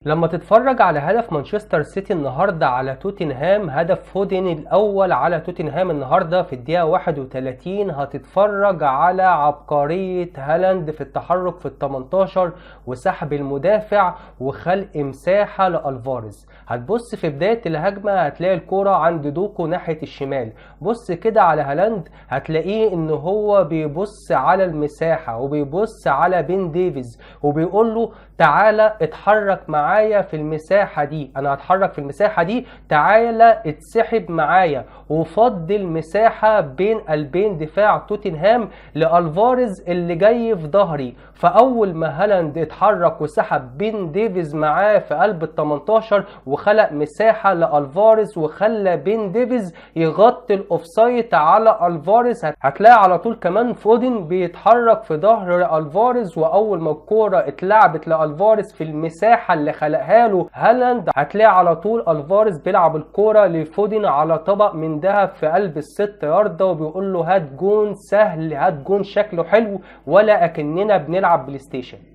لما تتفرج على هدف مانشستر سيتي النهارده على توتنهام، هدف فودن الاول على توتنهام النهارده في الدقيقه 31، هتتفرج على عبقريه هالاند في التحرك في ال 18 وسحب المدافع وخلق مساحه لالفاريز. هتبص في بدايه الهجمه هتلاقي الكوره عند دوكو ناحيه الشمال، بص كده على هالاند هتلاقيه ان هو بيبص على المساحه وبيبص على بين ديفيز وبيقول له تعالى اتحرك معايا في المساحة دي، انا هتحرك في المساحة دي، تعالى اتسحب معايا، وفضل مساحة بين قلبين دفاع توتنهام لألفاريز اللي جاي في ظهري. فاول ما هالاند اتحرك وسحب بين ديفيز معاه في قلب ال 18 وخلق مساحة لألفاريز وخلى بين ديفيز يغطي الاوفسايد على ألفاريز، هتلاقي على طول كمان فودن بيتحرك في ظهر ألفاريز، واول ما الكورة اتلعبت لألفاريز في المساحة اللي خلقها له هالاند هتلاقي على طول ألفاريز بيلعب الكورة لفودن على طبق من دهب في قلب ال6 ياردة، وبيقول له هات جون سهل، هات جون شكله حلو، ولا اكننا بنلعب بلاي ستيشن.